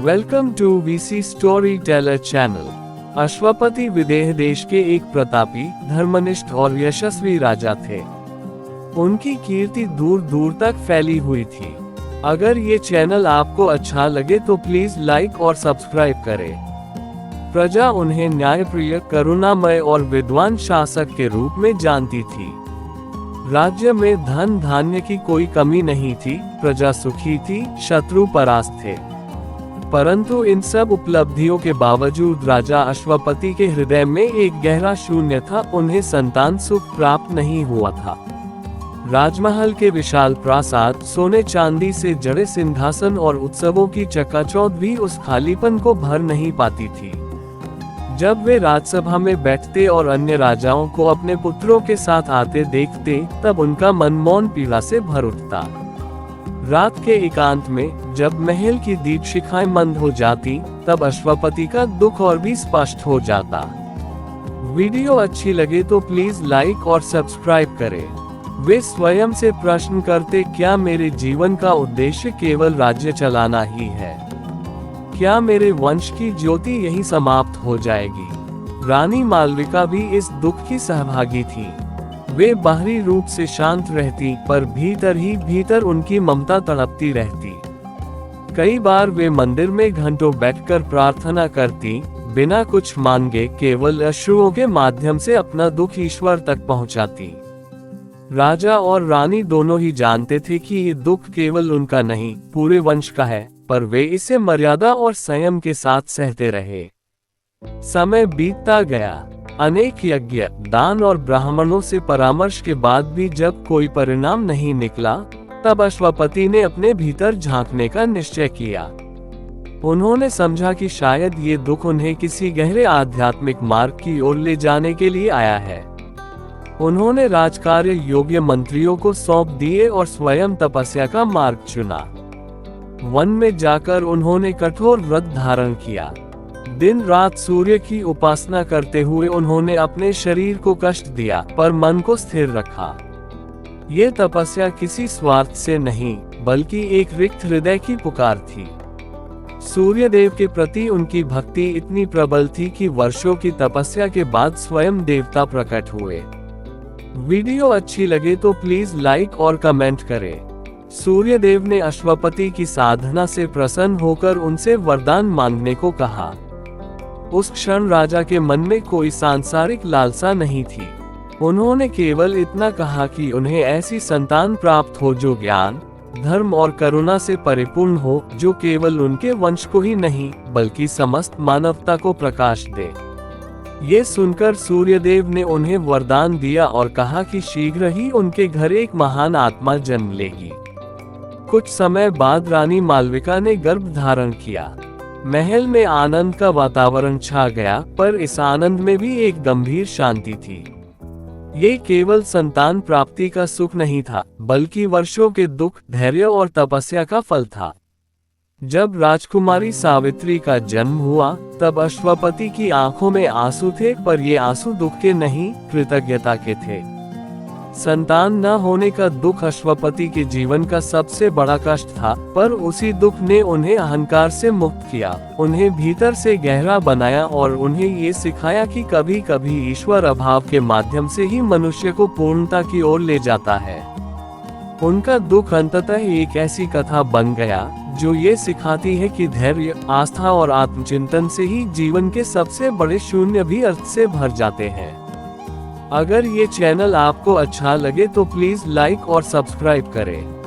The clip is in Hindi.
Welcome to VC storyteller channel. Ashwapati Videha देश के एक प्रतापी, धर्मनिष्ठ और यशस्वी राजा थे। उनकी कीर्ति दूर दूर तक फैली हुई थी। अगर ये चैनल आपको अच्छा लगे तो प्लीज लाइक और सब्सक्राइब करें। प्रजा उन्हें न्यायप्रिय, करुणामय और विद्वान शासक के रूप में जानती थी। राज्य में धन धान्य की कोई कमी नहीं थी, प्रजा सुखी थी, शत्रु परास्त थे। परंतु इन सब उपलब्धियों के बावजूद राजा अश्वपति के हृदय में एक गहरा शून्य था। उन्हें संतान सुख प्राप्त नहीं हुआ था। राजमहल के विशाल प्रासाद, सोने चांदी से जड़े सिंहासन और उत्सवों की चकाचौंध भी उस खालीपन को भर नहीं पाती थी। जब वे राजसभा में बैठते और अन्य राजाओं को अपने पुत्रों के साथ आते देखते, तब उनका मन मौन पीड़ा से भर उठता। रात के एकांत में जब महल की दीपशिखाएं मंद हो जाती, तब अश्वपति का दुख और भी स्पष्ट हो जाता। वीडियो अच्छी लगे तो प्लीज लाइक और सब्सक्राइब करें। वे स्वयं से प्रश्न करते, क्या मेरे जीवन का उद्देश्य केवल राज्य चलाना ही है? क्या मेरे वंश की ज्योति यही समाप्त हो जाएगी? रानी मालविका भी इस दुख की सहभागी थी। वे बाहरी रूप से शांत रहती, पर भीतर ही भीतर उनकी ममता तड़पती रहती। कई बार वे मंदिर में घंटों बैठकर प्रार्थना करती, बिना कुछ मांगे, केवल अश्रुओं के माध्यम से अपना दुख ईश्वर तक पहुंचाती। राजा और रानी दोनों ही जानते थे कि ये दुख केवल उनका नहीं, पूरे वंश का है, पर वे इसे मर्यादा और संयम के साथ सहते रहे। समय बीतता गया। अनेक यज्ञ, दान और ब्राह्मणों से परामर्श के बाद भी जब कोई परिणाम नहीं निकला, तब अश्वपति ने अपने भीतर झांकने का निश्चय किया। उन्होंने समझा कि शायद ये दुख उन्हें किसी गहरे आध्यात्मिक मार्ग की ओर ले जाने के लिए आया है। उन्होंने राजकार्य योग्य मंत्रियों को सौंप दिए और स्वयं तपस्या का मार्ग चुना। वन में जाकर उन्होंने कठोर व्रत धारण किया। दिन रात सूर्य की उपासना करते हुए उन्होंने अपने शरीर को कष्ट दिया, पर मन को स्थिर रखा। ये तपस्या किसी स्वार्थ से नहीं, बल्कि एक रिक्त हृदय की पुकार थी। सूर्य देव के प्रति उनकी भक्ति इतनी प्रबल थी कि वर्षों की तपस्या के बाद स्वयं देवता प्रकट हुए। वीडियो अच्छी लगे तो प्लीज लाइक और कमेंट करें। सूर्य देव ने अश्वपति की साधना से प्रसन्न होकर उनसे वरदान मांगने को कहा। उस क्षण राजा के मन में कोई सांसारिक लालसा नहीं थी। उन्होंने केवल इतना कहा कि उन्हें ऐसी संतान प्राप्त हो जो ज्ञान, धर्म और करुणा से परिपूर्ण हो, जो केवल उनके वंश को ही नहीं, बल्कि समस्त मानवता को प्रकाश दे। ये सुनकर सूर्यदेव ने उन्हें वरदान दिया और कहा कि शीघ्र ही उनके घर एक महान आत्मा जन्म लेगी। कुछ समय बाद रानी मालविका ने गर्भ धारण किया। महल में आनंद का वातावरण छा गया, पर इस आनंद में भी एक गंभीर शांति थी। ये केवल संतान प्राप्ति का सुख नहीं था, बल्कि वर्षों के दुख, धैर्य और तपस्या का फल था। जब राजकुमारी सावित्री का जन्म हुआ, तब अश्वपति की आंखों में आंसू थे, पर ये आंसू दुख के नहीं, कृतज्ञता के थे। संतान न होने का दुख अश्वपति के जीवन का सबसे बड़ा कष्ट था, पर उसी दुख ने उन्हें अहंकार से मुक्त किया, उन्हें भीतर से गहरा बनाया और उन्हें ये सिखाया कि कभी कभी ईश्वर अभाव के माध्यम से ही मनुष्य को पूर्णता की ओर ले जाता है। उनका दुख अंततः एक ऐसी कथा बन गया जो ये सिखाती है कि धैर्य, आस्था और आत्मचिंतन से ही जीवन के सबसे बड़े शून्य भी अर्थ से भर जाते हैं। अगर ये चैनल आपको अच्छा लगे तो प्लीज लाइक और सब्सक्राइब करें।